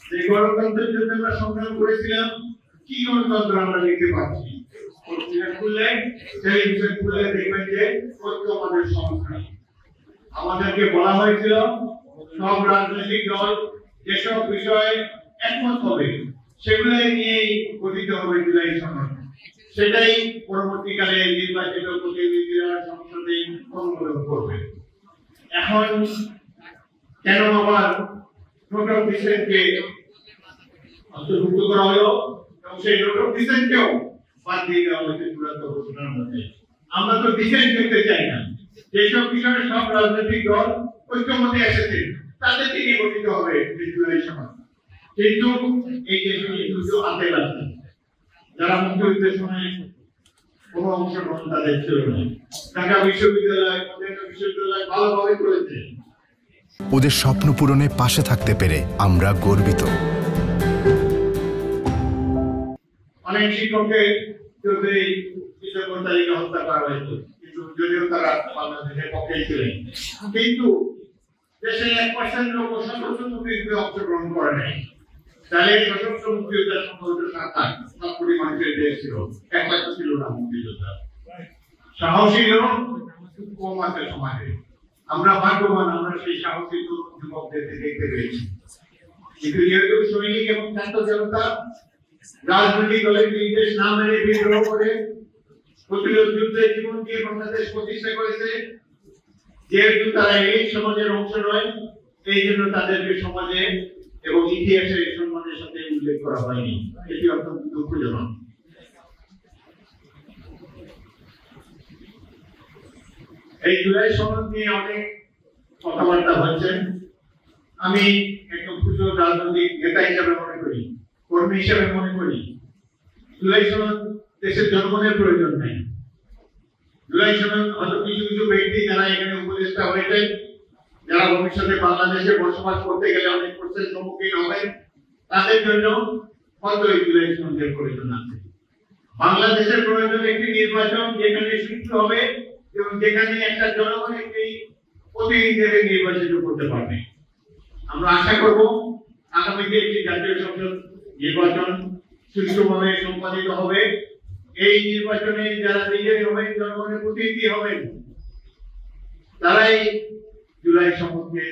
যে গণতন্ত্রের জন্য আমরা সংগ্রাম করেছিলাম, কি গণতন্ত্র আমরা দেখতে পাচ্ছি? দেখবেন যে ঐক্য আমাদের সমস্যা। আমাদেরকে বলা হয়েছিল সব রাজনৈতিক দল যেসব বিষয়ে একমত হবে সেগুলাই নিয়েই গঠিত হবে জুলাই সনদ। সেটাই পরবর্তীকালে নির্বাচিত প্রতিনিধিরা সংসদে অনুমোদন করবে। এখন কেন আবার নোট অফ ডিসেন্টকে অন্তর্ভুক্ত করা হলো এবং সেই নোট অফ ডিসেন্টকেও বাদ দিয়ে দেওয়া হয়েছে চূড়ান্ত ঘোষণার মধ্যে? আমরা তো ডিসেন্ট দেখতে চাই না। যেসব বিষয়ে সব রাজনৈতিক দল ঐক্যমতে এসেছে তাদেরকে নিয়ে গঠিত হবে জুলাই সনদ। কিন্তু এই দেশে কিছু আতেল আছে যারা মুক্তিযুদ্ধের সময় কোনো অংশগ্রহণ তাদের ছিল না। ঢাকা বিশ্ববিদ্যালয়, বিশ্ববিদ্যালয় ভালোভাবে করেছে। ওদের স্বপ্ন পূরণে পাশে থাকতে পেরে আমরা গর্বিত। অনেক শিক্ষককে যদি তালিকা হত্যা করা হয়েছে, কিন্তু যদিও তারা বাংলাদেশের পক্ষেই ছিলেন, কিন্তু দেশের 1% লোক সশস্ত্র মুক্তিযুদ্ধে অংশগ্রহণ করে নাই। তাহলে সশস্ত্র মুক্তিযোদ্ধা সম্ভবত 7 কোটি মানুষের দেশ ছিল, 1% ছিল না মুক্তিযোদ্ধা। সাহসী লোক কম আছে সমাজে। আমরা ভাগ্যবান, আমরা সেই সাহসী যুবকদেরকে দেখতে পেয়েছি। কিন্তু যেহেতু সৈনিক এবং ছাত্র জনতা রাজনৈতিক দলের নির্দেশ না মেনে বিদ্রোহ করে প্রতিরোধ যুদ্ধে জীবন দিয়ে বাংলাদেশ প্রতিষ্ঠা করেছে, যেহেতু তারা এই সমাজের অংশ নয়, এই জন্য তাদেরকে সমাজে এবং ইতিহাসে সম্মানের সাথে উল্লেখ করা হয়নি। এটি অত্যন্ত দুঃখজনক। এই জুলাই সনদ নিয়ে অনেক কথাবার্তা হচ্ছে। আমি একদম খুচরো রাজনৈতিক নেতা হিসাবে মনে করি, কর্মী হিসাবে মনে করি, জুলাই সনদ দেশের জনগণের প্রয়োজন নেই। জুলাই সনদ হয়তো কিছু কিছু ব্যক্তি যারা এখানে উপদেষ্টা হয়েছে, যারা ভবিষ্যতে বাংলাদেশে বসবাস করতে গেলে অনেক কষ্টের সম্মুখীন হবেন, তাদের জন্য হয়তো এই জুলাই সনদের প্রয়োজন আছে। বাংলাদেশের প্রয়োজন একটি নির্বাচন যেখানে সুষ্ঠু হবে এবং যেখানে একটা জনগণ একটি প্রতিনিধিদের নির্বাচিত করতে পারবে। আমরা আশা করব আগামীতে একটি জাতীয় সংসদ নির্বাচন সুষ্ঠুভাবে সম্পাদিত হবে। এই নির্বাচনে যারা বিজয়ী হবেন, জনগণের প্রতিনিধি হবেন, তারাই জুলাই সনদকে